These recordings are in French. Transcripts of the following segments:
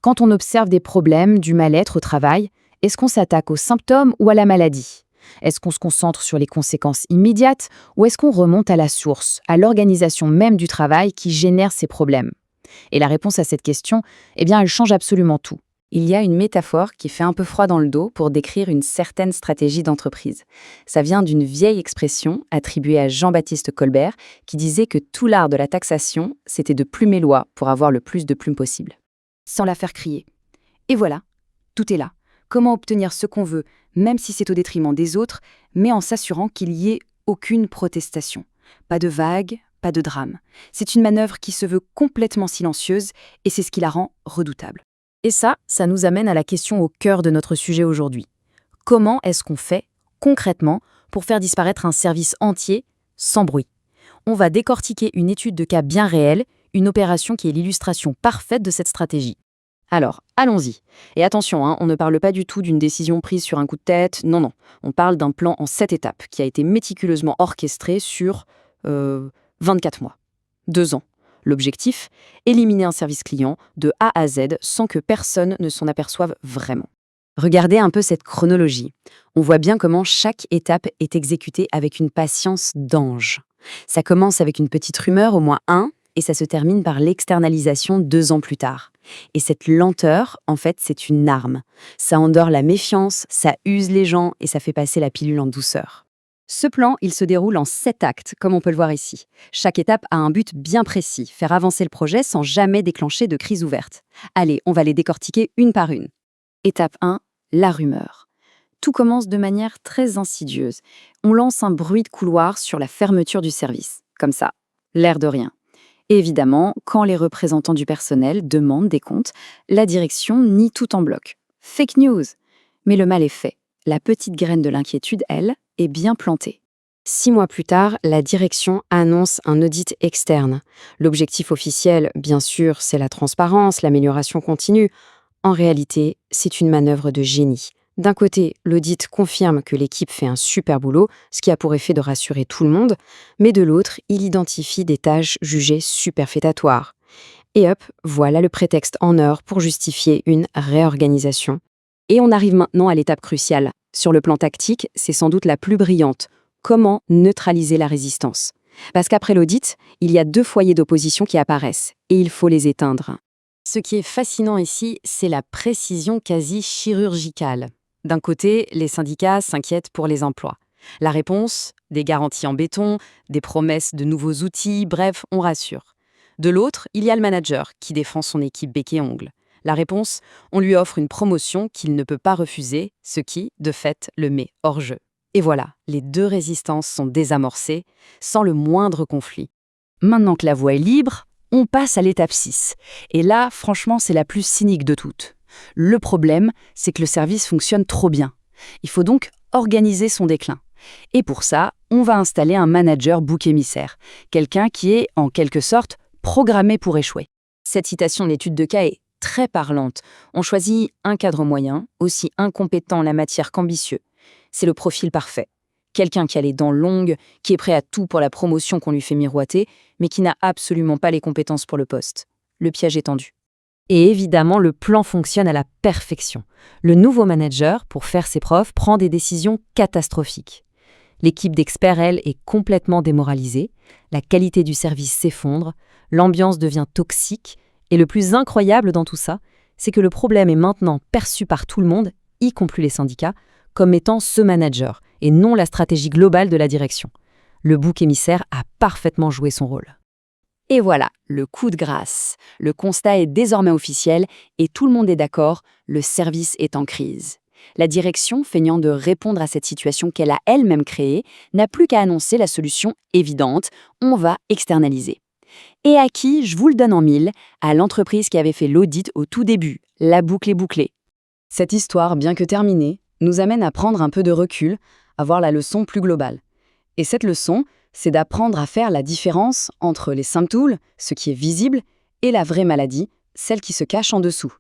Quand on observe des problèmes, du mal-être au travail, est-ce qu'on s'attaque aux symptômes ou à la maladie? Est-ce qu'on se concentre sur les conséquences immédiates ou est-ce qu'on remonte à la source, à l'organisation même du travail qui génère ces problèmes? Et la réponse à cette question, elle change absolument tout. Il y a une métaphore qui fait un peu froid dans le dos pour décrire une certaine stratégie d'entreprise. Ça vient d'une vieille expression attribuée à Jean-Baptiste Colbert qui disait que tout l'art de la taxation, c'était de plumer l'oie pour avoir le plus de plumes possible. Sans la faire crier. Et voilà, tout est là. Comment obtenir ce qu'on veut, même si c'est au détriment des autres, mais en s'assurant qu'il n'y ait aucune protestation. Pas de vagues, pas de drame. C'est une manœuvre qui se veut complètement silencieuse et c'est ce qui la rend redoutable. Et ça nous amène à la question au cœur de notre sujet aujourd'hui. Comment est-ce qu'on fait, concrètement, pour faire disparaître un service entier sans bruit? On va décortiquer une étude de cas bien réelle, une opération qui est l'illustration parfaite de cette stratégie. Alors, allons-y. Et attention, on ne parle pas du tout d'une décision prise sur un coup de tête, non. On parle d'un plan en 7 étapes qui a été méticuleusement orchestré sur 24 mois, 2 ans. L'objectif, éliminer un service client de A à Z sans que personne ne s'en aperçoive vraiment. Regardez un peu cette chronologie. On voit bien comment chaque étape est exécutée avec une patience d'ange. Ça commence avec une petite rumeur au mois 1 et ça se termine par l'externalisation 2 ans plus tard. Et cette lenteur, en fait, c'est une arme. Ça endort la méfiance, ça use les gens et ça fait passer la pilule en douceur. Ce plan, il se déroule en 7 actes, comme on peut le voir ici. Chaque étape a un but bien précis, faire avancer le projet sans jamais déclencher de crise ouverte. Allez, on va les décortiquer une par une. Étape 1, la rumeur. Tout commence de manière très insidieuse. On lance un bruit de couloir sur la fermeture du service. Comme ça, l'air de rien. Évidemment, quand les représentants du personnel demandent des comptes, la direction nie tout en bloc. Fake news. Mais le mal est fait. La petite graine de l'inquiétude, elle, est bien plantée. 6 mois plus tard, la direction annonce un audit externe. L'objectif officiel, bien sûr, c'est la transparence, l'amélioration continue. En réalité, c'est une manœuvre de génie. D'un côté, l'audit confirme que l'équipe fait un super boulot, ce qui a pour effet de rassurer tout le monde, mais de l'autre, il identifie des tâches jugées superfétatoires. Et hop, voilà le prétexte en or pour justifier une réorganisation. Et on arrive maintenant à l'étape cruciale. Sur le plan tactique, c'est sans doute la plus brillante. Comment neutraliser la résistance? Parce qu'après l'audit, il y a 2 foyers d'opposition qui apparaissent, et il faut les éteindre. Ce qui est fascinant ici, c'est la précision quasi chirurgicale. D'un côté, les syndicats s'inquiètent pour les emplois. La réponse, des garanties en béton, des promesses de nouveaux outils, bref, on rassure. De l'autre, il y a le manager qui défend son équipe bec et ongles. La réponse, on lui offre une promotion qu'il ne peut pas refuser, ce qui, de fait, le met hors jeu. Et voilà, les 2 résistances sont désamorcées, sans le moindre conflit. Maintenant que la voie est libre, on passe à l'étape 6. Et là, franchement, c'est la plus cynique de toutes. Le problème, c'est que le service fonctionne trop bien. Il faut donc organiser son déclin. Et pour ça, on va installer un manager bouc émissaire, quelqu'un qui est, en quelque sorte, programmé pour échouer. Cette citation de l'étude de cas est très parlante. On choisit un cadre moyen, aussi incompétent en la matière qu'ambitieux. C'est le profil parfait. Quelqu'un qui a les dents longues, qui est prêt à tout pour la promotion qu'on lui fait miroiter, mais qui n'a absolument pas les compétences pour le poste. Le piège est tendu. Et évidemment, le plan fonctionne à la perfection. Le nouveau manager, pour faire ses preuves, prend des décisions catastrophiques. L'équipe d'experts, elle, est complètement démoralisée, la qualité du service s'effondre, l'ambiance devient toxique, et le plus incroyable dans tout ça, c'est que le problème est maintenant perçu par tout le monde, y compris les syndicats, comme étant ce manager, et non la stratégie globale de la direction. Le bouc émissaire a parfaitement joué son rôle. Et voilà, le coup de grâce. Le constat est désormais officiel, et tout le monde est d'accord, le service est en crise. La direction, feignant de répondre à cette situation qu'elle a elle-même créée, n'a plus qu'à annoncer la solution évidente, on va externaliser. Et à qui, je vous le donne en mille, à l'entreprise qui avait fait l'audit au tout début, la boucle est bouclée. Cette histoire, bien que terminée, nous amène à prendre un peu de recul, à voir la leçon plus globale. Et cette leçon, c'est d'apprendre à faire la différence entre les symptômes, ce qui est visible, et la vraie maladie, celle qui se cache en dessous.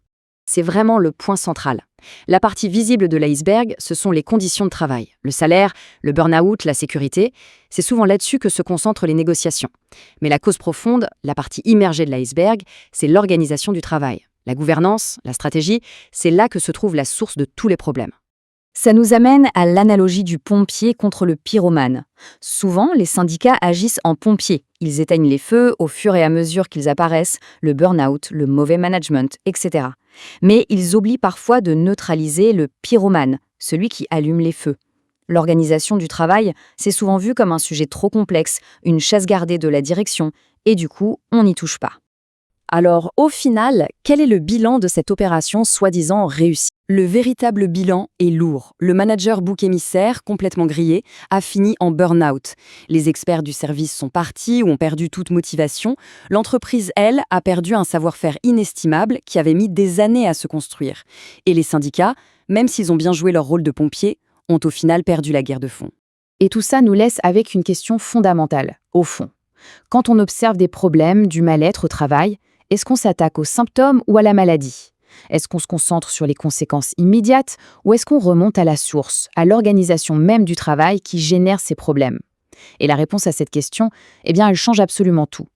C'est vraiment le point central. La partie visible de l'iceberg, ce sont les conditions de travail, le salaire, le burn-out, la sécurité. C'est souvent là-dessus que se concentrent les négociations. Mais la cause profonde, la partie immergée de l'iceberg, c'est l'organisation du travail. La gouvernance, la stratégie, c'est là que se trouve la source de tous les problèmes. Ça nous amène à l'analogie du pompier contre le pyromane. Souvent, les syndicats agissent en pompiers. Ils éteignent les feux au fur et à mesure qu'ils apparaissent, le burn-out, le mauvais management, etc. Mais ils oublient parfois de neutraliser le pyromane, celui qui allume les feux. L'organisation du travail, c'est souvent vu comme un sujet trop complexe, une chasse gardée de la direction, et du coup, on n'y touche pas. Alors, au final, quel est le bilan de cette opération soi-disant réussie? Le véritable bilan est lourd. Le manager bouc émissaire, complètement grillé, a fini en burn-out. Les experts du service sont partis ou ont perdu toute motivation. L'entreprise, elle, a perdu un savoir-faire inestimable qui avait mis des années à se construire. Et les syndicats, même s'ils ont bien joué leur rôle de pompiers, ont au final perdu la guerre de fond. Et tout ça nous laisse avec une question fondamentale, au fond. Quand on observe des problèmes, du mal-être au travail, est-ce qu'on s'attaque aux symptômes ou à la maladie? Est-ce qu'on se concentre sur les conséquences immédiates ou est-ce qu'on remonte à la source, à l'organisation même du travail qui génère ces problèmes? Et la réponse à cette question, eh bien, elle change absolument tout.